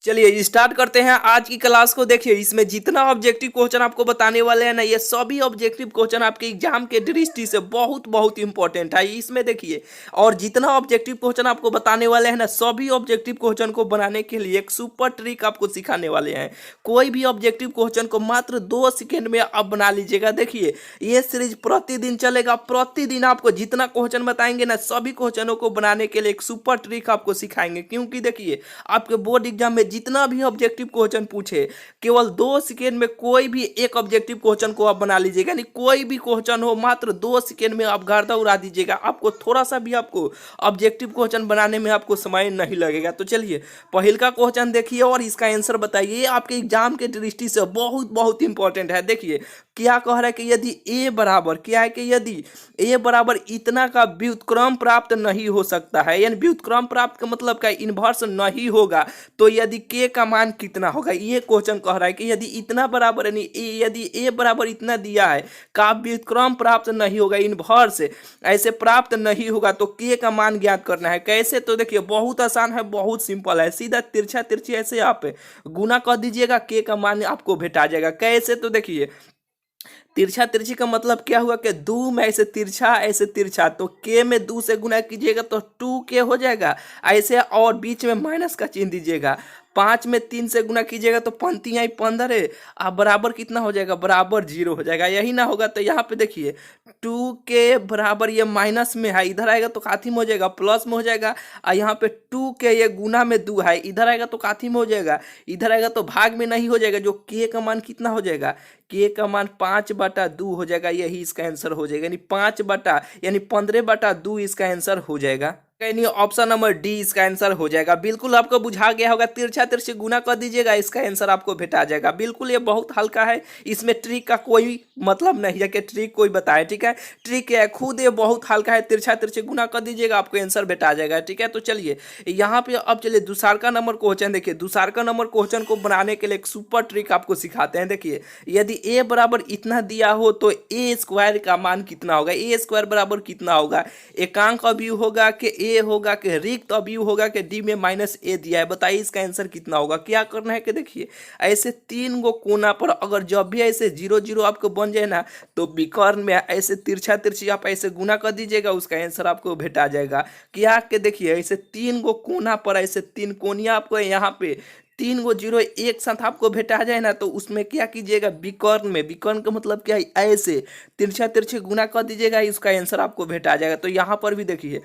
चलिए स्टार्ट करते हैं आज की क्लास को। देखिए इसमें जितना ऑब्जेक्टिव क्वेश्चन आपको बताने वाले हैं ना, ये सभी ऑब्जेक्टिव क्वेश्चन आपके एग्जाम के दृष्टि से बहुत बहुत इंपॉर्टेंट है। इसमें देखिए और जितना ऑब्जेक्टिव क्वेश्चन आपको बताने वाले हैं ना, सभी ऑब्जेक्टिव क्वेश्चन को बनाने के लिए एक सुपर ट्रिक आपको सिखाने वाले हैं। कोई भी ऑब्जेक्टिव क्वेश्चन को मात्र 2 सेकेंड में आप बना लीजिएगा। देखिए ये सीरीज प्रतिदिन चलेगा, प्रतिदिन आपको जितना क्वेश्चन बताएंगे ना, सभी क्वेश्चनों को बनाने के लिए एक सुपर ट्रिक आपको सिखाएंगे। क्योंकि देखिए आपके बोर्ड एग्जाम में जितना भी ऑब्जेक्टिव क्वेश्चन पूछे, केवल 2 सेकेंड में कोई भी एक ऑब्जेक्टिव क्वेश्चन को आप बना लीजिएगा। यानी कोई भी क्वेश्चन हो, मात्र 2 सेकेंड में आप गर्दा उड़ा दीजिएगा। आपको थोड़ा सा भी आपको ऑब्जेक्टिव क्वेश्चन बनाने में आपको समय नहीं लगेगा। तो चलिए पहल का क्वेश्चन देखिए और इसका आंसर बताइए। ये आपके एग्जाम के दृष्टि से बहुत बहुत इंपॉर्टेंट है। देखिए क्या कह रहा है कि यदि ए बराबर क्या है कि यदि ए बराबर इतना का व्युत्क्रम प्राप्त नहीं हो सकता है, यानी व्युत्क्रम प्राप्त का मतलब क्या, इन्वर्स नहीं होगा, तो यदि के का मान कितना होगा। ये क्वेश्चन कह रहा है कि यदि इतना बराबर यानी यदि ए बराबर इतना दिया है का व्युत्क्रम प्राप्त नहीं होगा, इन्वर्स ऐसे प्राप्त नहीं होगा, तो के का मान ज्ञात करना है। कैसे? तो देखिए बहुत आसान है, बहुत सिंपल है। सीधा तिरछा तिरछी ऐसे आप गुना कर दीजिएगा, के का मान आपको भेटा जाएगा। कैसे? तो देखिए तिरछा तिरछी का मतलब क्या हुआ कि दो में ऐसे तिरछा, तो के में 2 से गुना कीजिएगा तो 2 के हो जाएगा ऐसे, और बीच में माइनस का चिन्ह दीजिएगा। 5 में 3 से गुना कीजिएगा तो पंक्ति आई 15 अब बराबर कितना हो जाएगा, बराबर 0 हो जाएगा। यही ना होगा तो यहाँ पे देखिए 2 के बराबर ये माइनस में है, इधर आएगा तो काथी में हो जाएगा, प्लस में हो जाएगा। और यहाँ पे 2 के ये गुना में 2 है, इधर आएगा तो काथी में हो जाएगा, इधर आएगा तो भाग में नहीं हो जाएगा। जो के का मान कितना हो जाएगा, के का मान 5/2 हो जाएगा। यही इसका आंसर हो जाएगा, यानी 5 यानी 15/2 इसका आंसर हो जाएगा। यानी ऑप्शन नंबर डी इसका आंसर हो जाएगा। बिल्कुल आपको बुझा गया होगा, तिरछा तिरछी गुना कर दीजिएगा, इसका आंसर आपको भेटा जाएगा। बिल्कुल ये बहुत हल्का है, इसमें ट्रिक का कोई मतलब नहीं है कि ट्रिक कोई बताए। ठीक है, ट्रिक है खुद ये बहुत हल्का है, तिरछा तिरछी गुना कर दीजिएगा, आपको आंसर भेटा जाएगा। ठीक है, तो चलिए यहाँ पे अब चलिए दूसरा नंबर क्वेश्चन देखिए। दूसरा नंबर क्वेश्चन को बनाने के लिए एक सुपर ट्रिक आपको सिखाते हैं। देखिए यदि ए बराबर इतना दिया हो तो ए स्क्वायर का मान कितना होगा। ए स्क्वायर बराबर कितना होगा, एकांक अवयव होगा कि ए होगा कि रिक्त अवयव होगा कि डी में माइनस ए दिया है। बताइए इसका आंसर कितना होगा। क्या करना है कि देखिए ऐसे 3 गो कोना पर अगर जब भी ऐसे 0 0 आपको बन जाए ना, तो विकर्ण में ऐसे तिरछा तिरछी आप ऐसे गुना कर दीजिएगा, उसका आंसर आपको भेटा जाएगा। क्या कि देखिए ऐसे 3 गो कोना पर ऐसे 3 कोनिया आपको यहाँ पे 3 गो 0 एक साथ आपको भेटा जाए ना, तो उसमें क्या कीजिएगा, विकर्ण में, विकर्ण का मतलब क्या है, ऐसे तिरछा तिरछी गुना कर दीजिएगा, इसका आंसर आपको भेटा जाएगा। तो यहाँ पर भी देखिए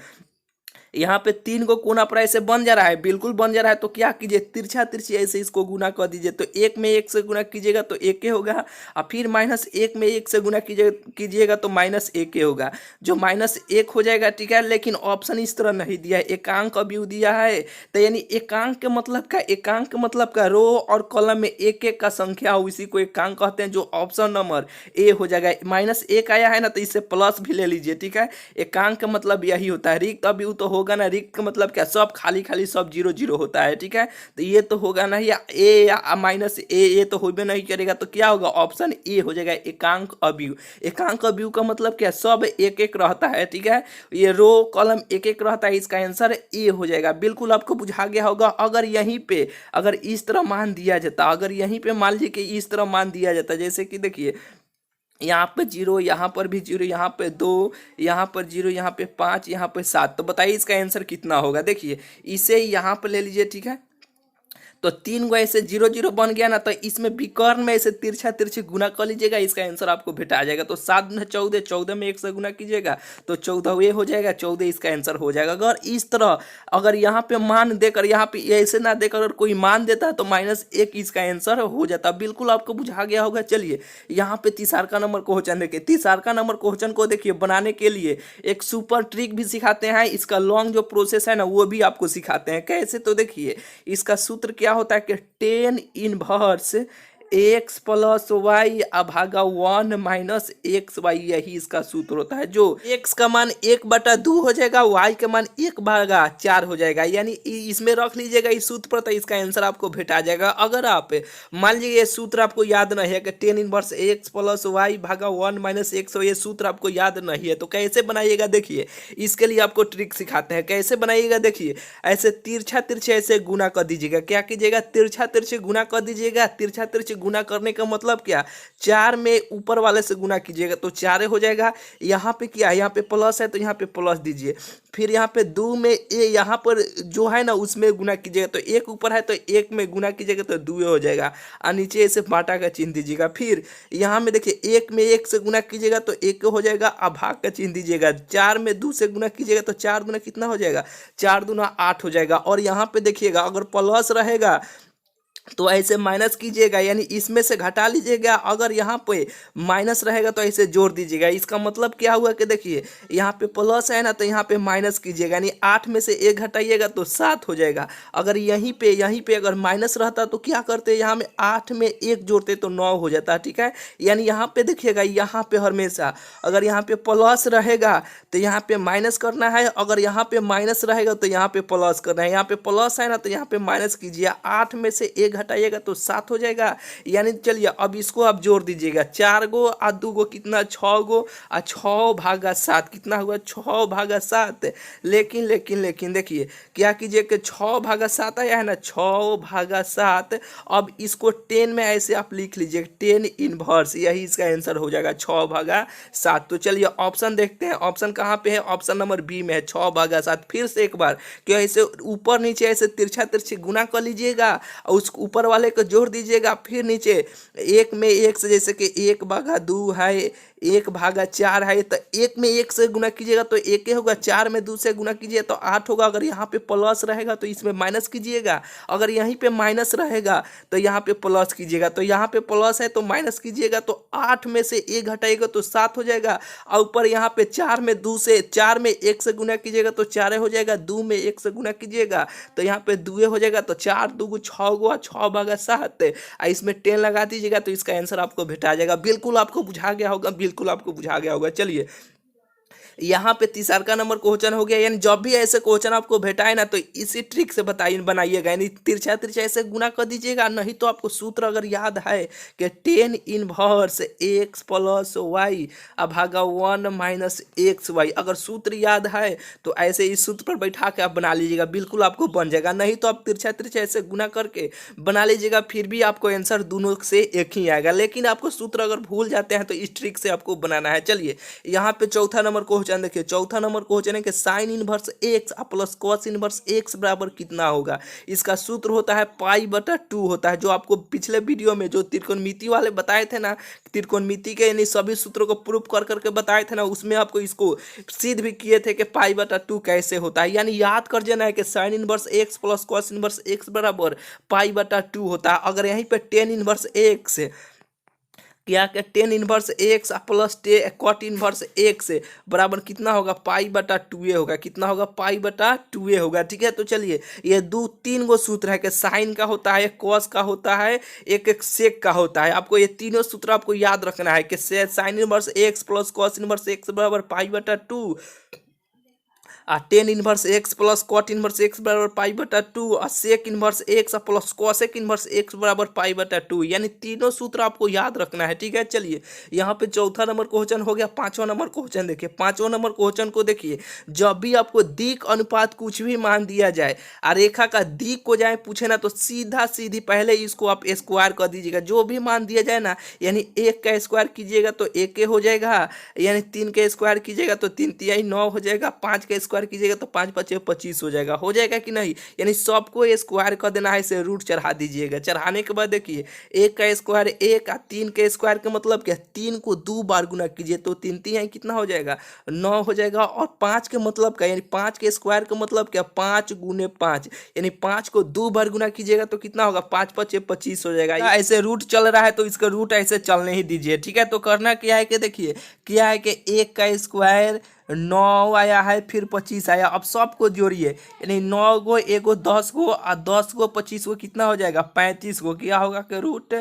यहाँ पे 3 गो कोना पर ऐसे बन जा रहा है, बिल्कुल बन जा रहा है। तो क्या कीजिए, तिरछा तिरछी ऐसे इसको गुना कर दीजिए। तो 1 में 1 से गुना कीजिएगा तो 1 के होगा, और फिर -1 में 1 से गुना कीजिएगा तो -1 के होगा, जो -1 हो जाएगा। ठीक है, लेकिन ऑप्शन इस तरह नहीं दिया है, एकांक अवयव दिया है। तो यानी एकांक के मतलब का, एकांक के मतलब का रो और कॉलम में एक एक का संख्या हो, इसी को एकांक कहते हैं, जो ऑप्शन नंबर ए हो जाएगा। -1 आया है ना, तो इससे प्लस भी ले लीजिए। ठीक है, एकांक का मतलब यही होता है। रिक्त अवयव तो होगा ना, रिक्त का मतलब क्या, सब खाली खाली सब 0 0 होता है। ठीक है, तो ये तो होगा ना, या ए या माइनस ए, ये तो होबे नहीं करेगा। तो क्या होगा, ऑप्शन ए हो जाएगा, एकांक अवयव। एकांक अवयव का मतलब क्या, सब एक एक रहता है। ठीक है, ये रो कॉलम एक एक रहता है, इसका आंसर ए हो जाएगा। बिल्कुल आपको बुझा गया होगा। अगर यहीं पे अगर इस तरह मान दिया जाता, अगर यहीं पे मान लीजिए कि इस तरह मान दिया जाता, जैसे कि देखिए यहाँ पे 0, यहाँ पर भी 0, यहाँ पे 2, यहाँ पर 0, यहाँ पे 5, यहाँ पे 7, तो बताइए इसका आंसर कितना होगा। देखिए इसे यहाँ पे ले लीजिए। ठीक है, तो 3 गो ऐसे 0 0 बन गया ना, तो इसमें विकर्ण में ऐसे तिरछा तिरछी गुना कर लीजिएगा, इसका आंसर आपको भेटा जाएगा। तो 7 में 14, 14 में 1 से गुना कीजिएगा तो 14 ये हो जाएगा, 14 इसका आंसर हो जाएगा। अगर इस तरह अगर यहाँ पे मान देकर, यहाँ पे ऐसे ना देकर अगर कोई मान देता है तो -1 इसका आंसर हो जाता। बिल्कुल आपको बुझा गया होगा। चलिए यहाँ पे तीसरा नंबर क्वेश्चन देखिए। तीसरा नंबर क्वेश्चन को देखिए बनाने के लिए एक सुपर ट्रिक भी सिखाते हैं। इसका लॉन्ग जो प्रोसेस है ना, वो भी आपको सिखाते हैं। कैसे? तो देखिए इसका सूत्र क्या होता है कि tan inverse x plus y भागा 1 - यही इसका सूत्र होता है। जो एक्स का मान 1/2 हो जाएगा, वाई का मान 1/4 हो जाएगा। यानी इसमें रख लीजिएगा इस सूत्र पर, तो इसका आंसर आपको भेटा जाएगा। अगर आप मान लीजिए ये सूत्र आपको याद नहीं है कि tan inverse x plus y भागा 1 - x, ये सूत्र आपको याद नहीं है तो कैसे बनाइएगा देखिए। इसके लिए आपको ट्रिक सिखाते हैं, कैसे बनाइएगा देखिए। ऐसे तिरछा तिरछे ऐसे गुना कर दीजिएगा। क्या कीजिएगा, तिरछा तिरछे गुना कर दीजिएगा। तिरछा तिरछे गुना करने का मतलब क्या, 4 में ऊपर वाले से गुना कीजिएगा तो 4 हो जाएगा। यहाँ पे क्या है, यहाँ पे प्लस है तो यहाँ पे प्लस दीजिए। फिर यहाँ पे 2 में ए, यहाँ पर जो है ना उसमें गुना कीजिएगा तो 1 ऊपर है तो 1 में गुना कीजिएगा तो 2 हो जाएगा, और नीचे ऐसे बाटा का चिन्ह दीजिएगा। फिर यहाँ में देखिए 1 में 1 से गुना कीजिएगा तो 1 हो जाएगा, और भाग का चिन्ह दीजिएगा। 4 में 2 से गुना कीजिएगा तो 4 दूना कितना हो जाएगा, 4 दूना 8 हो जाएगा। और यहाँ पे देखिएगा अगर प्लस रहेगा तो ऐसे माइनस कीजिएगा, यानी इसमें से घटा लीजिएगा। अगर यहाँ पे माइनस रहेगा तो ऐसे जोड़ दीजिएगा। इसका मतलब क्या हुआ कि देखिए यहाँ पे प्लस है ना तो यहाँ पे माइनस कीजिएगा, यानी 8 में से 1 घटाइएगा तो 7 हो जाएगा। अगर यहीं पे अगर माइनस रहता तो क्या करते, यहाँ में 8 में 1 जोड़ते तो 9 हो जाता। ठीक है, यानी यहाँ पे देखिएगा, यहाँ पे हमेशा अगर यहाँ पे प्लस रहेगा तो यहाँ पे माइनस करना है, अगर यहाँ पे माइनस रहेगा तो यहाँ पे प्लस करना है। यहाँ पे प्लस है ना तो यहाँ पे माइनस कीजिए, 8 में से 1 घटाइएगा तो 7 हो जाएगा। यानी चलिए अब इसको आप जोड़ दीजिएगा, 4 गो और 2 गो कितना, 6 गो, और 6 भागा 7 कितना हुआ, 6 भागा 7। लेकिन देखिए क्या कीजिए कि 6 भागा 7 आया है ना, 6 भागा 7। अब इसको 10 में ऐसे आप लिख लीजिए, 10 इनवर्स, यही इसका आंसर हो जाएगा 6 भागा 7। तो चलिए ऑप्शन देखते हैं, ऑप्शन कहाँ पे है, ऑप्शन नंबर बी में है 6 भागा 7। फिर से एक बार क्या, ऐसे ऊपर नीचे ऐसे तिरछा तिरछे गुना कर लीजिएगा और उस ऊपर वाले को जोड़ दीजिएगा। फिर नीचे 1 में 1 से, जैसे कि 1/2 है, 1/4 है, तो 1 में 1 से गुना कीजिएगा तो 1 होगा, 4 में 2 से गुना कीजिए तो 8 होगा। अगर यहाँ पे प्लस रहेगा तो इसमें माइनस कीजिएगा, अगर यहीं पे माइनस रहेगा तो यहाँ पे प्लस कीजिएगा। तो यहाँ पे प्लस है तो माइनस कीजिएगा, तो 8 में से 1 घटाइएगा तो 7 हो जाएगा। और ऊपर यहाँ पे 4 में 1 से गुना कीजिएगा तो 4 हो जाएगा, 2 में 1 से गुना कीजिएगा तो यहाँ पे 2 हो जाएगा। तो 4 2 6 गो, 6 भागा 7, इसमें 10 लगा दीजिएगा तो इसका आंसर आपको भेटा जाएगा। बिल्कुल आपको बुझा गया होगा, बिल्कुल आपको बुझा गया होगा। चलिए यहाँ पे तीसरा नंबर क्वेश्चन हो गया। यानी जब भी ऐसे क्वेश्चन आपको भेटाए ना तो इसी ट्रिक से बताइए, बनाइएगा, यानी तिरछा तिरछा ऐसे गुना कर दीजिएगा। नहीं तो आपको सूत्र अगर याद है कि tan inverse x plus y भागा 1 - xy, अगर सूत्र याद है तो ऐसे इस सूत्र पर बैठा के आप बना लीजिएगा, बिल्कुल आपको बन जाएगा। नहीं तो आप तिरछा तिरछा ऐसे गुना करके बना लीजिएगा, फिर भी आपको आंसर दोनों से एक ही आएगा। लेकिन आपको सूत्र अगर भूल जाते हैं तो इस ट्रिक से आपको बनाना है। चलिए यहाँ पे चौथा नंबर क्वेश्चन देखिए, चौथा नंबर क्वेश्चन है कि sine inverse x plus cos inverse x बराबर कितना होगा। इसका सूत्र होता है π/2 होता है। जो आपको पिछले वीडियो में जो त्रिकोणमिति वाले बताए थे ना, त्रिकोणमिति के यानी सभी सूत्रों को प्रूफ कर करके बताए थे ना, उसमें आपको इसको सिद्ध भी किए थे कि π/2 कैसे होता है। यानी याद कर देना है कि sine inverse x plus cos inverse x बराबर π/2 होता है। अगर यहीं पे tan इनवर्स एक्स क्या क्या, tan inverse x plus cot inverse x बराबर कितना होगा, π/2 होगा। कितना होगा, π/2 होगा। ठीक है, तो चलिए ये 2-3 गो सूत्र है कि साइन का होता है, कॉस का होता है, एक सेक का होता है। आपको ये तीनों सूत्र आपको याद रखना है कि sine inverse x plus cos inverse x बराबर π/2, tan inverse x plus cot inverse x बराबर π/2, और sec inverse x plus cosec inverse x बराबर π/2। यानी तीनों सूत्र आपको याद रखना है। ठीक है, चलिए यहाँ पे चौथा नंबर क्वेश्चन हो गया। पांचवा नंबर क्वेश्चन देखिए, पांचवा नंबर क्वेश्चन को देखिए, जब भी आपको दिक अनुपात कुछ भी मान दिया जाए और रेखा का दिक को जाए पूछे ना तो सीधा सीधी पहले इसको आप स्क्वायर कर दीजिएगा। जो भी मान दिया जाए ना, यानी 1 का स्क्वायर कीजिएगा तो 1 हो जाएगा, यानी 3 का स्क्वायर कीजिएगा तो 3 तिहाई 9 हो जाएगा, 5 का स्क्वायर कीजिएगा तो 5 5 25 हो जाएगा। हो जाएगा कि नहीं, यानी सबको स्क्वायर कर देना है, इसे रूट चढ़ा दीजिएगा। चढ़ाने के बाद देखिए 1 का स्क्वायर 1, 3 के स्क्वायर का मतलब क्या, 3 को 2 बार गुना कीजिए तो 3 3 कितना हो जाएगा, 9 हो जाएगा। और 5 के मतलब क्या, यानी 5 के स्क्वायर का मतलब क्या, 5 × 5, यानी 5 को 2 बार गुना कीजिएगा तो कितना होगा, 5 5 25 हो जाएगा। ऐसे रूट चल रहा है तो इसका रूट ऐसे चलने ही दीजिए। ठीक है, तो करना क्या है कि देखिए क्या है कि 1 का स्क्वायर 9 आया है, फिर 25 आया। अब सबको जोड़िए, यानी 9 गो, एगो 10 गो और 10 गो 25 गो कितना हो जाएगा 35 गो। क्या होगा कि रूट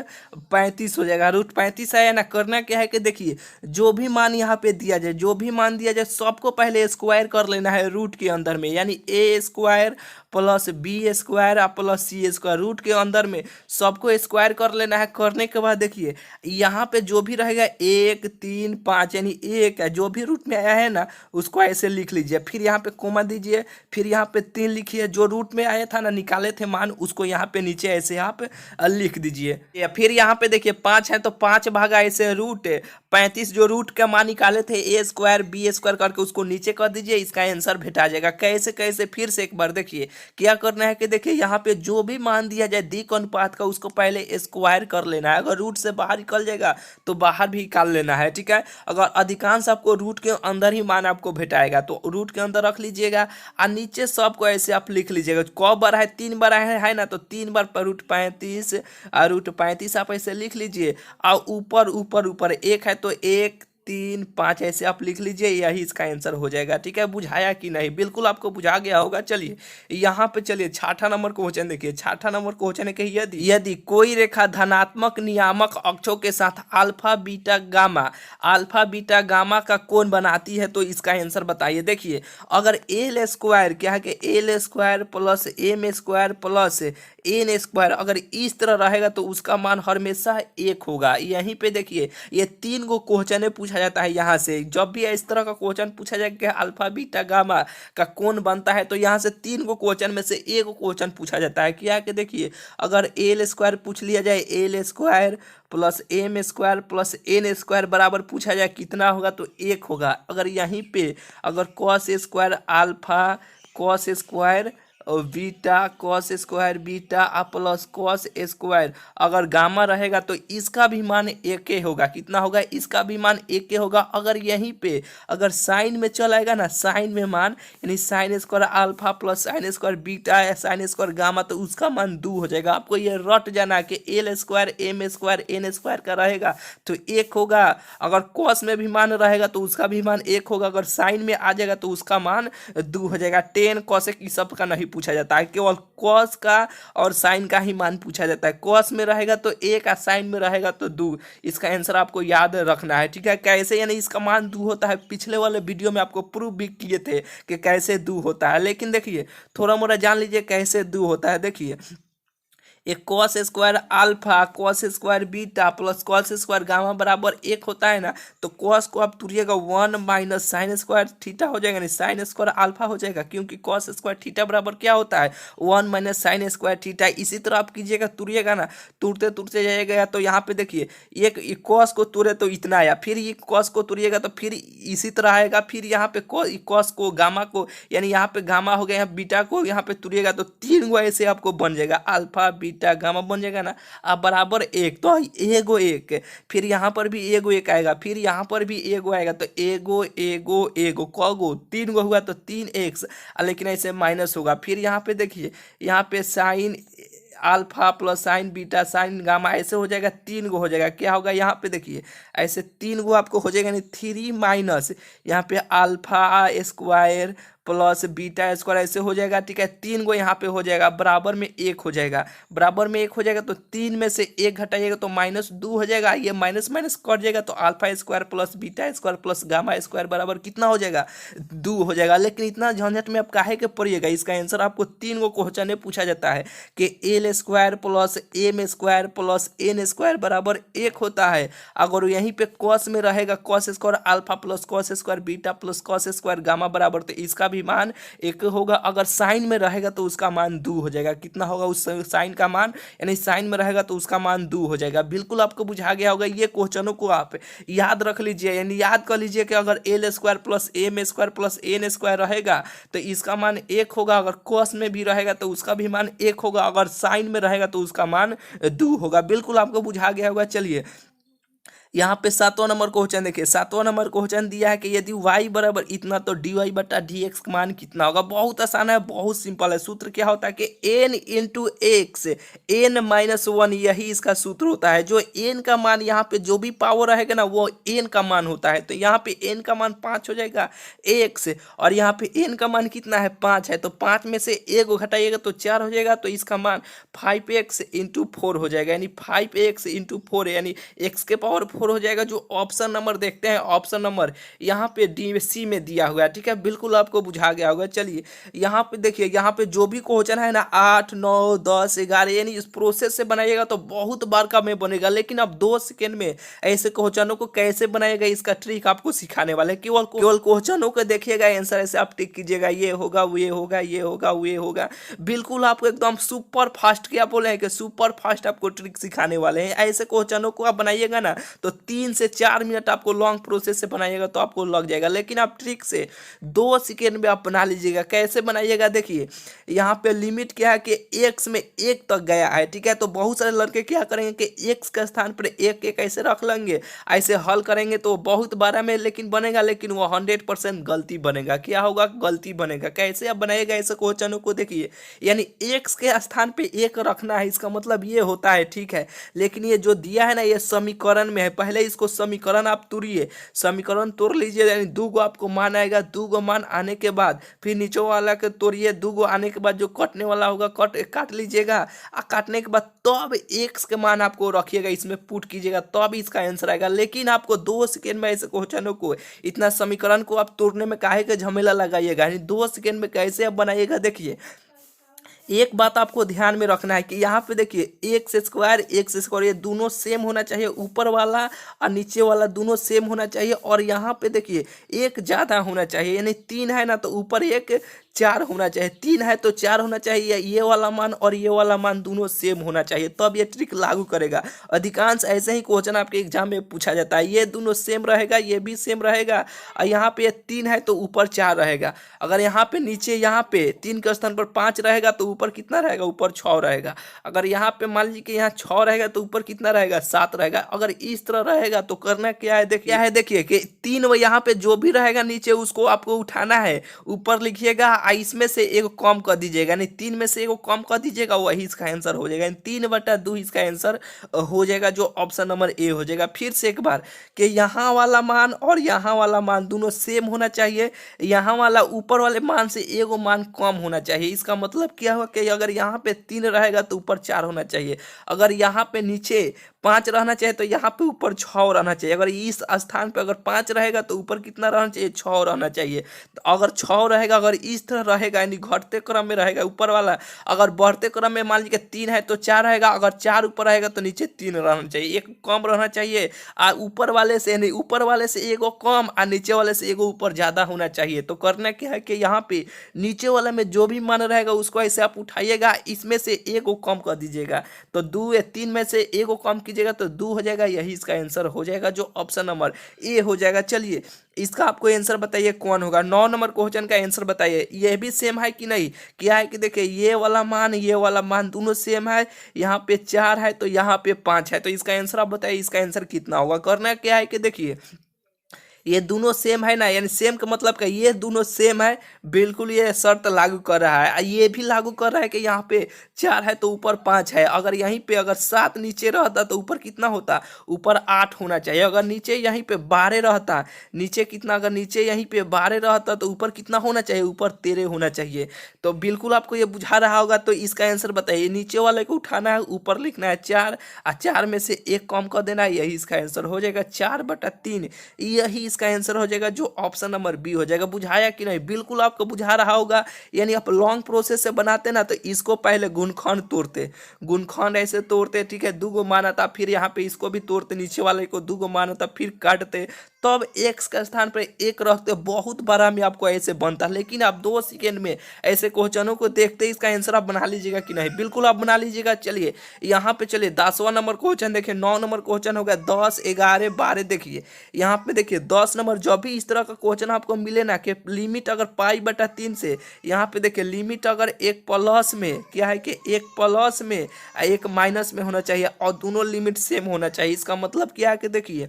35 हो जाएगा। रूट 35 आया ना। करना क्या है कि देखिए जो भी मान यहाँ पे दिया जाए, जो भी मान दिया जाए सबको पहले स्क्वायर कर लेना है रूट के अंदर में, यानी ए स्क्वायर प्लस बी स्क्वायर और प्लस सी स्क्वायर रूट के अंदर में सबको स्क्वायर कर लेना है। करने के बाद देखिए यहाँ पे जो भी रहेगा 1 3 5 यानी एक है, जो भी रूट में आया है ना उसको ऐसे लिख लीजिए, फिर यहाँ पे कोमा दीजिए, फिर यहाँ पे 3 लिखिए। जो रूट में आया था ना, निकाले थे मान, उसको यहाँ पे नीचे ऐसे आप लिख दीजिए। या फिर यहाँ पे देखिए 5 है तो 5 भागा ऐसे रूट 35, जो रूट का मान निकाले थे ए स्क्वायर बी स्क्वायर करके उसको नीचे कर दीजिए, इसका आंसर भेटा जाएगा। कैसे कैसे फिर से एक बार देखिए क्या करना है कि देखिए यहाँ पे जो भी मान दिया जाए दिक अनुपात का उसको पहले स्क्वायर कर लेना है। अगर रूट से बाहर निकल जाएगा तो बाहर भी निकाल लेना है, ठीक है। अगर अधिकांश आपको रूट के अंदर ही मान आपको भेटाएगा तो रूट के अंदर रख लीजिएगा और नीचे सबको ऐसे आप लिख लीजिएगा। कौ बार है 3 बार है ना, तो 3 बार पर रूट 35 और रूट 35 आप ऐसे लिख लीजिए। और ऊपर ऊपर ऊपर 1 है तो 1 3 5 ऐसे आप लिख लीजिए, यही इसका आंसर हो जाएगा, ठीक है। बुझाया कि नहीं? बिल्कुल आपको बुझा गया होगा। चलिए यहाँ पे चलिए 6ठा नंबर क्वेश्चन देखिए। 6ठा नंबर क्वेश्चन है कि यदि कोई रेखा धनात्मक नियामक अक्षों के साथ अल्फा बीटा गामा का कोण बनाती है तो इसका आंसर बताइए। देखिए अगर एल स्क्वायर क्या है कि L square plus M square plus N square अगर इस तरह रहेगा तो उसका मान हमेशा 1 होगा। यहीं पे देखिए ये 3 गो क्वेश्चन पूछा जाता है। यहाँ से जब भी इस तरह का क्वेश्चन पूछा जाए कि अल्फा बीटा गामा का कोण बनता है तो यहाँ से 3 गो क्वेश्चन में से एक क्वेश्चन पूछा जाता है। क्या कि देखिए अगर एल स्क्वायर पूछ लिया जाए, L square plus M square plus N square बराबर पूछा जाए कितना होगा तो 1 होगा। अगर यहीं पे अगर cos square alpha cos square और beta cos square beta plus cos square अगर गामा रहेगा तो इसका भी मान 1 होगा। कितना होगा? इसका भी मान 1 होगा। अगर यहीं पे अगर साइन में चल आएगा ना, साइन में मान यानी sine square alpha plus sine square beta या साइन स्क्वायर गामा तो उसका मान 2 हो जाएगा। आपको ये रट जाना कि L square M square N square का रहेगा तो 1 होगा। अगर कॉस में भी मान रहेगा तो उसका भी मान 1 होगा। अगर साइन में आ जाएगा तो उसका मान 2 हो जाएगा। टेन कॉसेक इस सब का नहीं पूछा जाता है, केवल कॉस का और साइन का ही मान पूछा जाता है। कॉस में रहेगा तो 1 और साइन में रहेगा तो 2। इसका आंसर आपको याद रखना है, ठीक है। कैसे यानी इसका मान 2 होता है, पिछले वाले वीडियो में आपको प्रूफ भी किए थे कि कैसे 2 होता है। लेकिन देखिए थोड़ा मोड़ा जान लीजिए कैसे 2 होता है। देखिए एक cos square alpha cos square beta plus cos square gamma बराबर 1 होता है ना, तो कॉस को आप तुरिएगा 1 माइनस साइन स्क्वायर थीटा हो जाएगा, नहीं साइन स्क्वायर अल्फा हो जाएगा, क्योंकि कॉस स्क्वायर थीटा बराबर क्या होता है 1 माइनस साइन स्क्वायर थीटा। इसी तरह आप कीजिएगा, तुरिएगा ना, तुरते तुरते जाइएगा तो यहाँ पे देखिए एक कॉस को तुरे तो इतना आया, फिर ये कॉस को तुरिएगा तो फिर इसी तरह आएगा, फिर यहाँ पे कॉस को गामा को यानी यहाँ पे गामा हो गया, यहाँ बीटा को यहाँ पे तुरिएगा तो 3 गो ऐसे आपको बन जाएगा, अल्फा बीटा गामा बन जाएगा ना। अब बराबर 1 तो एगो 1, फिर यहाँ पर भी एगो 1 आएगा, फिर यहाँ पर भी एगो आएगा तो एगो एगो एगो कगो 3 गो हुआ तो 3x, लेकिन ऐसे माइनस होगा। फिर यहाँ पे देखिए यहाँ पे sine alpha plus sign beta sine gamma ऐसे हो जाएगा, 3 गो हो जाएगा। क्या होगा यहाँ पे देखिए ऐसे 3 गो आपको हो जाएगा, नहीं 3 माइनस यहाँ पे alpha square plus beta square ऐसे हो जाएगा, ठीक है। 3 गो यहाँ पे हो जाएगा, बराबर में 1 हो जाएगा, बराबर में 1 हो जाएगा तो 3 में से 1 घटाइएगा तो -2 हो जाएगा। ये माइनस माइनस कट जाएगा तो alpha square plus beta square plus gamma square बराबर कितना हो जाएगा 2 हो जाएगा। लेकिन इतना झंझट में आप काहे के पड़िएगा, इसका आंसर आपको 3 गो क्वेश्चन में पूछा जाता है कि L square plus M square plus N square बराबर 1 होता है। अगर यहीं पे कॉस में रहेगा cos square alpha plus cos square beta plus cos square gamma बराबर, तो इसका भी मान 1 होगा। अगर साइन में रहेगा तो उसका मान 2 हो जाएगा। कितना होगा उस साइन का मान, यानी साइन में रहेगा तो उसका मान 2 हो जाएगा। बिल्कुल आपको बुझा गया होगा। ये क्वेश्चनों को आप याद रख लीजिए, यानी याद कर लीजिए कि अगर L square plus M square plus N square रहेगा तो इसका मान 1 होगा। अगर कॉस में भी रहेगा तो उसका भी मान 1 होगा। अगर साइन में रहेगा तो उसका मान 2 होगा। बिल्कुल आपको बुझा गया होगा। चलिए यहाँ पे 7वां नंबर क्वेश्चन देखिए, 7वां नंबर क्वेश्चन दिया है कि यदि y बराबर इतना तो dy बटा dx का मान कितना होगा। बहुत आसान है, बहुत सिंपल है। सूत्र क्या होता है कि n into x n minus one, यही इसका सूत्र होता है। जो n का मान यहाँ पे जो भी पावर रहेगा ना वो n का मान होता है। तो यहाँ पे n का मान 5 हो जाएगा x, और यहाँ पे n का मान कितना है 5 है, तो 5 में से एक को घटाइएगा तो 4 हो जाएगा। तो इसका मान 5x इंटू 4 हो जाएगा, यानी 5x इंटू 4 यानी x के पावर 4 हो जाएगा। जो ऑप्शन नंबर देखते हैं, ऑप्शन नंबर यहाँ पे डी सी में दिया हुआ है, ठीक है। बिल्कुल आपको बुझा गया होगा। चलिए यहाँ पे देखिए, यहाँ पे जो भी क्वेश्चन है ना 8, 9, 10, 11 यानी इस प्रोसेस से बनाइएगा तो बहुत बार का में बनेगा। लेकिन अब 2 सेकेंड में ऐसे क्वेश्चनों को कैसे बनाएगा इसका ट्रिक आपको सिखाने वाले। केवल केवल क्वेश्चनों को देखिएगा, आंसर ऐसे आप टिक कीजिएगा, ये होगा, ये होगा, ये होगा, ये होगा। बिल्कुल आपको एकदम सुपर फास्ट, क्या बोले हैं कि सुपर फास्ट आपको ट्रिक सिखाने वाले हैं। ऐसे क्वेश्चनों को आप बनाइएगा ना तो 3 से 4 मिनट आपको लॉन्ग प्रोसेस से बनाइएगा तो आपको लग जाएगा। लेकिन आप ट्रिक से 2 सेकेंड में आप बना लीजिएगा। कैसे बनाइएगा देखिए, यहाँ पे लिमिट क्या है कि x में 1 तक गया है, ठीक है। तो बहुत सारे लड़के क्या करेंगे कि x के स्थान पर 1 ऐसे रख लेंगे, ऐसे हल करेंगे तो बहुत बारह में लेकिन बनेगा, लेकिन वो 100% गलती बनेगा। क्या होगा, गलती बनेगा। कैसे आप बनाइएगा ऐसे क्वेश्चनों को देखिए, यानी x के स्थान पे 1 रखना है, इसका मतलब ये होता है, ठीक है। लेकिन ये जो दिया है ना ये समीकरण में है, पहले इसको समीकरण आप तोड़िए, समीकरण तोड़ लीजिए, यानी 2 गो आपको मान आएगा। 2 गो मान आने के बाद फिर नीचे वाला के तोड़िए, 2 गो आने के बाद जो कटने वाला होगा काट लीजिएगा, और काटने के बाद तब x के मान आपको रखिएगा, इसमें पुट कीजिएगा, तब इसका आंसर आएगा। लेकिन आपको 2 सेकेंड में ऐसे क्वेश्चनों को, इतना समीकरण को आप तोड़ने में काहे का झमेला लगाइएगा, यानी 2 सेकेंड में कैसे आप बनाइएगा देखिए। एक बात आपको ध्यान में रखना है कि यहाँ पे देखिए एक्स स्क्वायर ये दोनों सेम होना चाहिए, ऊपर वाला और नीचे वाला दोनों सेम होना चाहिए। और यहाँ पे देखिए एक ज़्यादा होना चाहिए, यानी 3 है ना तो ऊपर 1 4 होना चाहिए, 3 है तो 4 होना चाहिए। ये वाला मान और ये वाला मान दोनों सेम होना चाहिए, तब ये ट्रिक लागू करेगा। अधिकांश ऐसे ही क्वेश्चन आपके एग्जाम में पूछा जाता है, ये दोनों सेम रहेगा, ये भी सेम रहेगा, और यहाँ पे 3 है तो ऊपर 4 रहेगा। अगर यहाँ पे नीचे यहाँ पे 3 के स्थान पर 5 रहेगा तो ऊपर कितना रहेगा, ऊपर 6 रहेगा। अगर यहाँ पे मान लीजिए कि यहाँ 6 रहेगा तो ऊपर कितना रहेगा, 7 रहेगा। अगर इस तरह रहेगा तो करना क्या है देखिए कि 3 यहाँ पे जो भी रहेगा नीचे उसको आपको उठाना है, ऊपर लिखिएगा, इसमें से एक कम कर दीजिएगा, यानी 3 में से एक कम कर दीजिएगा, वही इसका आंसर हो जाएगा। 3/2 इसका आंसर हो जाएगा, जो ऑप्शन नंबर ए हो जाएगा। फिर से एक बार कि यहाँ वाला मान और यहाँ वाला मान दोनों सेम होना चाहिए, यहाँ वाला ऊपर वाले मान से एक मान कम होना चाहिए। इसका मतलब क्या हुआ कि अगर यहाँ पे 3 रहेगा तो ऊपर 4 होना चाहिए, अगर यहाँ पे नीचे 5 रहना चाहिए तो यहाँ पे ऊपर 6 रहना चाहिए। अगर इस स्थान पे अगर 5 रहेगा तो ऊपर कितना रहना चाहिए, 6 रहना चाहिए। तो अगर 6 रहेगा, अगर इस तरह रहेगा यानी घटते क्रम में रहेगा ऊपर वाला, अगर बढ़ते क्रम में मान लीजिए 3 है तो 4 रहेगा, अगर 4 ऊपर रहेगा तो नीचे 3 रहना चाहिए, एक कम रहना चाहिए। और ऊपर वाले से नहीं, ऊपर वाले से एगो कम और नीचे वाले से एगो ऊपर ज़्यादा होना चाहिए। तो करना क्या है कि यहाँ पे नीचे वाला में जो भी मान रहेगा उसको ऐसे आप उठाइएगा, इसमें से एगो कम कर दीजिएगा। तो 2 या 3 में से एगो कम कीजिएगा तो 2 हो जाएगा, यही इसका आंसर हो जाएगा, जो ऑप्शन नंबर ए हो जाएगा। चलिए इसका आपको आंसर बताइए कौन होगा। 9 नंबर क्वेश्चन का आंसर बताइए, ये भी सेम है कि नहीं। क्या है कि देखिए ये वाला मान दोनों सेम है, यहाँ पे 4 है तो यहाँ पे 5 है, तो इसका आंसर आप बताइए, इसका आंसर कितना होगा। करना क्या है कि देखिए ये दोनों सेम है ना, यानी सेम का मतलब क्या, ये दोनों सेम है, बिल्कुल ये शर्त लागू कर रहा है। ये भी लागू कर रहा है कि यहाँ पे 4 है तो ऊपर 5 है। अगर यहीं पे अगर 7 नीचे रहता तो ऊपर कितना होता, ऊपर 8 होना चाहिए। अगर नीचे यहीं पे 12 रहता, नीचे कितना, अगर नीचे यहीं पे 12 रहता तो ऊपर कितना होना चाहिए, ऊपर 13 होना चाहिए। तो बिल्कुल आपको ये बुझा रहा होगा। तो इसका आंसर बताइए, नीचे वाले को उठाना है, ऊपर लिखना है 4 और 4 में से एक कम कर देना है, यही इसका आंसर हो जाएगा 4/3, यही इसका आंसर हो जाएगा, जो ऑप्शन नंबर बी हो जाएगा। बुझाया कि नहीं, बिल्कुल आपको बुझा रहा होगा। यानी आप लॉन्ग प्रोसेस से बनाते ना तो इसको पहले गुणखंड तोड़ते, गुणखंड ऐसे तोड़ते, ठीक है, 2 गो माना था, फिर यहाँ पे इसको भी तोड़ते, नीचे वाले को 2 गो माना था, फिर काटते, तब एक्स का स्थान पर एक रखते बहुत बड़ा में आपको ऐसे बनता है। लेकिन आप 2 सेकेंड में ऐसे क्वेश्चनों को देखते ही इसका आंसर आप बना लीजिएगा कि नहीं, बिल्कुल आप बना लीजिएगा। चलिए यहाँ पे चलिए 10वां नंबर क्वेश्चन देखिए, 9 नंबर क्वेश्चन हो गया, 10, 11, 12। देखिए यहाँ पे देखिए 10 नंबर, जब भी इस तरह का क्वेश्चन आपको मिले ना कि लिमिट अगर पाई/3 से, यहाँ पे देखिए लिमिट अगर एक प्लस में क्या है कि एक प्लस में एक माइनस में होना चाहिए और दोनों लिमिट सेम होना चाहिए। इसका मतलब क्या है कि देखिए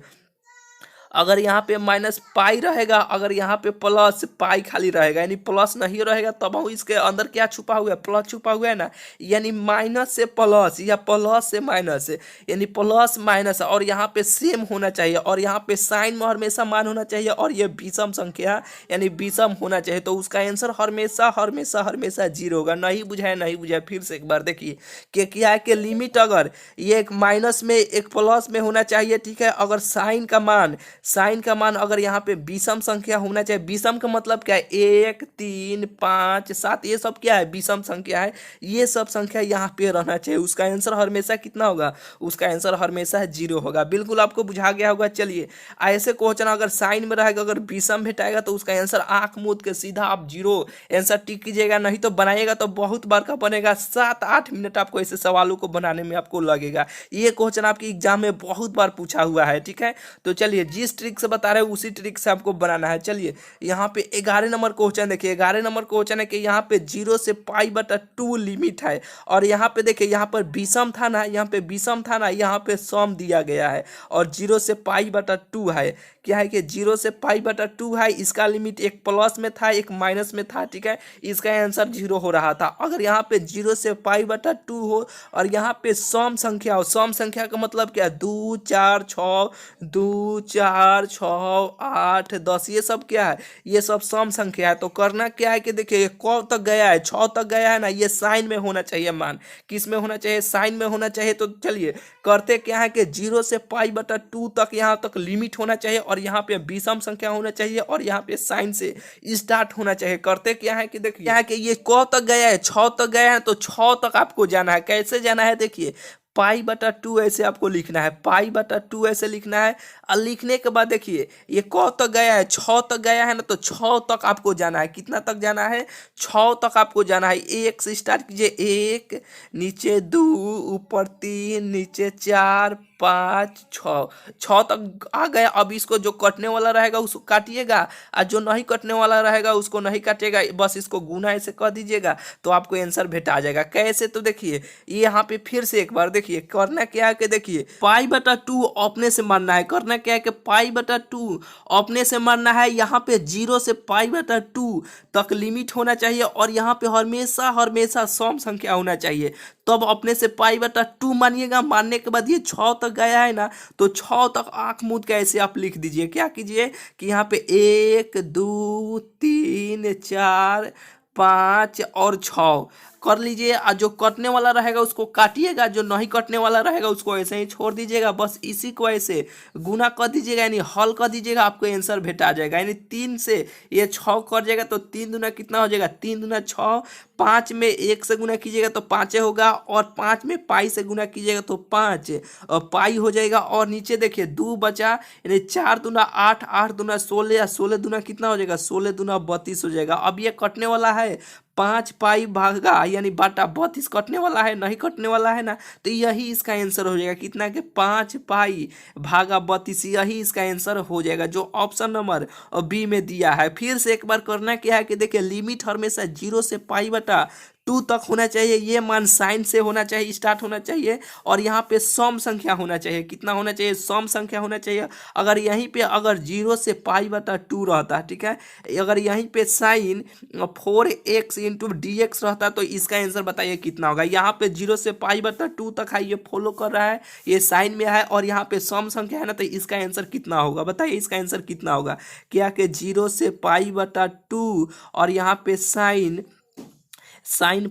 अगर यहाँ पे माइनस पाई रहेगा, अगर यहाँ पे प्लस पाई खाली रहेगा, यानी प्लस नहीं रहेगा, तब हम इसके अंदर क्या छुपा हुआ है, प्लस छुपा हुआ है ना, यानी माइनस से प्लस या प्लस से माइनस, यानी प्लस माइनस, और यहाँ पे सेम होना चाहिए, और यहाँ पे साइन में हमेशा मान होना चाहिए, और ये विषम संख्या यानी विषम होना चाहिए। तो उसका आंसर हमेशा हमेशा हमेशा 0 होगा। नहीं बुझाया, नहीं बुझाया, फिर से एक बार देखिए कि क्या है कि लिमिट अगर ये एक माइनस में एक प्लस में होना चाहिए, ठीक है। अगर साइन का मान अगर यहाँ पे विषम संख्या होना चाहिए। विषम का मतलब क्या है, 1, 3, 5, 7, ये सब क्या है, विषम संख्या है। ये सब संख्या यहाँ पे रहना चाहिए। उसका आंसर हमेशा कितना होगा, उसका आंसर हमेशा 0 होगा। बिल्कुल आपको बुझा गया होगा। चलिए ऐसे क्वेश्चन अगर साइन में रहेगा, अगर विषम भेटाएगा, तो उसका आंसर आंख मूंद के सीधा आप 0 आंसर टिक कीजिएगा। नहीं तो बनाइएगा तो बहुत बार का बनेगा, 7-8 मिनट आपको ऐसे सवालों को बनाने में आपको लगेगा। ये क्वेश्चन आपके एग्जाम में बहुत बार पूछा हुआ है, ठीक है। तो चलिए जिस ट्रिक से बता रहे हैं उसी ट्रिक से आपको बनाना है। चलिए यहाँ पे 11 नंबर क्वेश्चन देखिए, 11 नंबर क्वेश्चन है कि यहाँ पे 0 से पाई/2 लिमिट है, और यहाँ पे देखिए यहाँ पर विषम था ना, यहाँ पे विषम था ना, यहाँ पे सम दिया गया है, और 0 से पाई/2 है। क्या है कि 0 से पाई/2 है, इसका लिमिट एक प्लस में था एक माइनस में था, ठीक है। इसका आंसर 0 हो रहा था। अगर यहाँ पे 0 से पाई/2 हो और यहाँ पे सम संख्या हो, सम संख्या का मतलब क्या, 2, 4, 6, 2, 4, 6, 8, 10, ये सब क्या है, ये सब सम संख्या है। तो करना क्या है कि देखिए कब तक गया है, 6 तक गया है ना, ये साइन में होना चाहिए मान। किस में होना चाहिए, साइन में होना चाहिए। तो चलिए करते क्या है कि 0 से पाई/2 तक यहाँ तक लिमिट होना चाहिए, और यहाँ पे विषम संख्या होना चाहिए, और यहाँ पे साइन से स्टार्ट होना चाहिए। करते क्या है कि देखिए क्या है कि ये क तक गया है, 6 तक गया है, तो 6 तक आपको जाना है। कैसे जाना है, देखिए पाई/2 ऐसे आपको लिखना है, पाई/2 ऐसे लिखना है। और लिखने के बाद देखिए ये क तक गया है, 6 तक गया है ना, तो 6 तक आपको जाना है। कितना तक जाना है, 6 तक आपको जाना है। 1 से स्टार्ट कीजिए, 1, नीचे 2, ऊपर 3, नीचे 4, 5, 6 तक आ गया। अब इसको जो कटने वाला रहेगा उसको काटिएगा, और जो नहीं कटने वाला रहेगा उसको नहीं काटिएगा, बस इसको गुना ऐसे कर दीजिएगा, तो आपको आंसर भेटा जाएगा। कैसे, तो देखिए ये यहाँ पे फिर से एक बार देखिए करना क्या है कि देखिए पाई/2 अपने से मानना है। करना क्या है कि पाई/2 अपने से मानना है। यहाँ पे 0 से पाई/2 तक लिमिट होना चाहिए, और यहाँ पे हमेशा हमेशा सम संख्या होना चाहिए। तब अपने से पाई/2 मानिएगा। मानने के बाद ये 6 तक गया है ना, तो 6 तक आंख मूंद के ऐसे आप लिख दीजिए। क्या कीजिए कि यहाँ पे 1, 2, 3, 4, 5 और 6 कर लीजिए, और जो कटने वाला रहेगा उसको काटिएगा, जो नहीं कटने वाला रहेगा उसको ऐसे ही छोड़ दीजिएगा। बस इसी को ऐसे गुना कर दीजिएगा, यानी हल कर दीजिएगा, आपको आंसर भेटा जाएगा। यानी 3 से ये 6 कर जाएगा, तो 3 दूना कितना हो जाएगा, 3 दूना 6। 5 में 1 से गुना कीजिएगा तो 5 होगा, और 5 में पाई से गुना कीजिएगा तो 5 और पाई हो जाएगा। और नीचे देखिए 2 बचा, यानी 4 दूना 8, 8 दूना 16, 16 दूना कितना हो जाएगा, 16 दूना 32 हो जाएगा। अब ये कटने वाला है, 5 पाई भागा यानी बाटा 32 कटने वाला है, नहीं कटने वाला है ना, तो यही इसका आंसर हो जाएगा। कितना के 5 पाई भागा 32, यही इसका आंसर हो जाएगा, जो ऑप्शन नंबर बी में दिया है। फिर से एक बार करना क्या है कि देखिए लिमिट हमेशा 0 से पाई/2 तक होना चाहिए। ये मान साइन से होना चाहिए, स्टार्ट होना चाहिए, और यहाँ पे सम संख्या होना चाहिए। कितना होना चाहिए, सम संख्या होना चाहिए। अगर यहीं पे अगर 0 से पाई/2 रहता, ठीक है, अगर यहीं पे साइन 4x इंटू dx रहता, तो इसका आंसर बताइए कितना होगा। यहाँ पे 0 से पाई/2 तक है, ये फॉलो कर रहा है, ये साइन में है, और यहाँ पे सम संख्या है ना, तो इसका आंसर कितना होगा, बताइए इसका आंसर कितना होगा। क्या कि 0 से पाई/2 और यहाँ पे साइन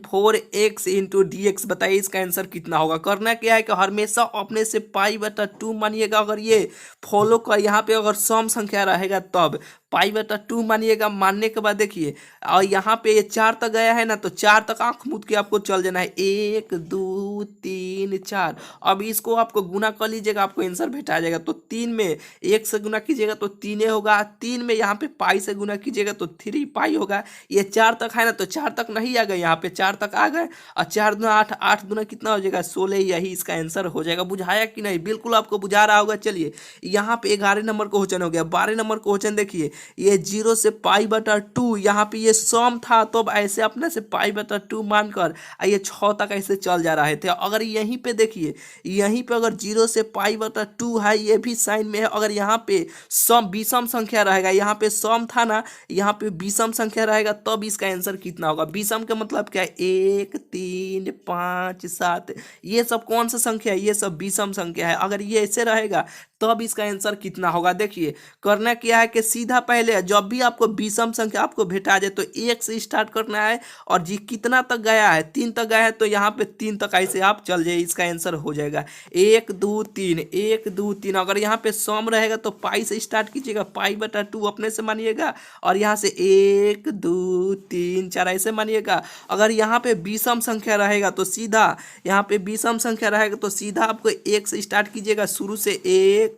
4x इंटू dx, बताइए इसका आंसर कितना होगा। करना क्या है कि हमेशा अपने से पाई/2 मानिएगा। अगर ये फॉलो कर यहाँ पे अगर सम संख्या रहेगा तब पाई बटा 2 मानिएगा। मानने के बाद देखिए और यहाँ पे ये 4 तक गया है ना, तो 4 तक आंख मूंद के आपको चल जाना है। 1 2 3 4। अब इसको आपको गुना कर लीजिएगा, आपको आंसर भेटा जाएगा। तो 3 में 1 से गुना कीजिएगा तो 3 होगा। 3 में यहाँ पे पाई से गुना कीजिएगा तो 3 पाई होगा। ये 4 तक है ना, तो 4 तक नहीं आ गए, यहाँ पे 4 तक आ गए। और 4 दूना 8, 8 दूना कितना हो जाएगा 16। यही इसका आंसर हो जाएगा। बुझाया कि नहीं? बिल्कुल आपको बुझा रहा होगा। चलिए यहाँ पे 11 नंबर क्वेश्चन हो गया। 12 नंबर क्वेश्चन देखिए, ये 0 से पाई बटा 2, यहाँ पे ये सम था तो अब ऐसे अपने से पाई बटा 2 मानकर ये 6 तक ऐसे चल जा रहे थे। अगर यहीं पे देखिए, यहीं पे अगर 0 से पाई बटा 2 है, ये भी साइन में है। अगर यहाँ पे सम विषम संख्या रहेगा, यहाँ पे सम था ना, यहाँ पे विषम संख्या रहेगा, तब इसका आंसर कितना होगा? विषम का मतलब क्या है? 1 3 5 7, ये सब कौन सा संख्या है? ये सब विषम संख्या है। अगर ये ऐसे रहेगा तब इसका आंसर कितना होगा? देखिए करना क्या है कि सीधा पहले जब भी आपको विषम संख्या आपको भेटा जाए तो 1 से स्टार्ट करना है। और जी कितना तक गया है? 3 तक गया है, तो यहाँ पे 3 तक ऐसे आप चल जाइए, इसका आंसर हो जाएगा 1 2 3 1 2 3। अगर यहाँ पे सम रहेगा तो पाई से स्टार्ट कीजिएगा, पाई बटा 2 अपने से मानिएगा। और यहाँ से 1 2 3 4 ऐसे मानिएगा। अगर यहाँ पे विषम संख्या रहेगा तो सीधा, यहाँ पे विषम संख्या रहेगा तो सीधा आपको 1 से स्टार्ट कीजिएगा, शुरू से 1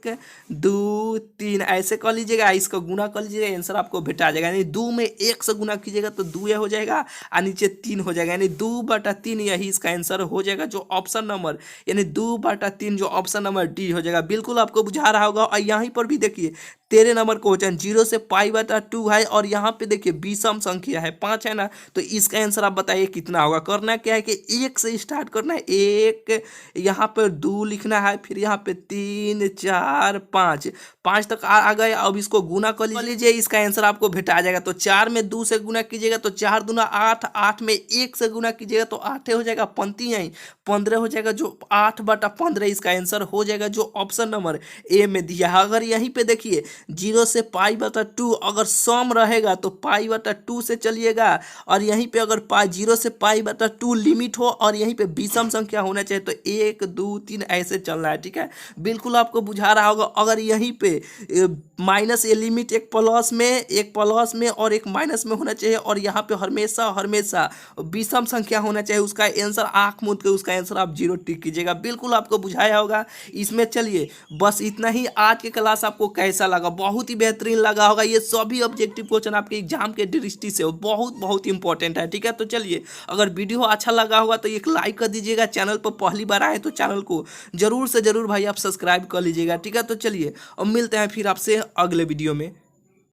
2 3 ऐसे कर लीजिएगा, इसका गुना कर लीजिएगा, आंसर आपको भेटा जाएगा। यानी 2 में 1 से गुना कीजिएगा तो 2 हो जाएगा और नीचे 3 हो जाएगा, यानी 2 बटा 3 यही इसका आंसर हो जाएगा। जो ऑप्शन नंबर यानी 2 बटा 3 जो ऑप्शन नंबर डी हो जाएगा। बिल्कुल आपको बुझा रहा होगा। और यहीं पर भी देखिए 13 नंबर क्वेश्चन, 0 से पाई बटा 2 है और यहाँ पे देखिए विषम संख्या है 5 है ना, तो इसका आंसर आप बताइए कितना होगा? करना क्या है कि 1 से स्टार्ट करना है। 1 यहाँ पर 2 लिखना है, फिर यहाँ पे 3 4 5, 5 तक आ गए। अब इसको गुना कर लीजिए, इसका आंसर आपको भेटा जाएगा। तो 4 में 2 से गुना कीजिएगा तो 4 दूना 8, 8 में 1 से गुना कीजिएगा तो 8 हो जाएगा। 15 हो जाएगा, जो 8 बटा 15 इसका आंसर हो जाएगा, जो ऑप्शन नंबर ए में दिया है। अगर यहीं पे देखिए 0 से पाई बटा 2 अगर सम रहेगा तो पाई बटा 2 से चलिएगा। और यहीं पे अगर 0 से पाई बटा 2 लिमिट हो और यहीं पे विषम संख्या होना चाहिए तो 1 2 3 ऐसे चलना है। ठीक है, बिल्कुल आपको बुझा रहा होगा। अगर यहीं पे माइनस ये लिमिट एक प्लस में और एक माइनस में होना चाहिए, और यहाँ पे हमेशा विषम संख्या होना चाहिए, उसका आंसर आंख मूंद के उसका आंसर आप 0 टिक कीजिएगा। बिल्कुल आपको बुझाया होगा इसमें। चलिए बस इतना ही। आज की क्लास आपको कैसा लगा? बहुत ही बेहतरीन लगा होगा। ये सभी ऑब्जेक्टिव क्वेश्चन आपके एग्जाम के दृष्टि से बहुत इंपॉर्टेंट है। ठीक है, तो चलिए अगर वीडियो अच्छा लगा होगा तो एक लाइक कर दीजिएगा। चैनल पर पहली बार आए तो चैनल को जरूर से जरूर भाई आप सब्सक्राइब कर लीजिएगा। ठीक है, तो चलिए अब मिलते हैं फिर आपसे अगले वीडियो में।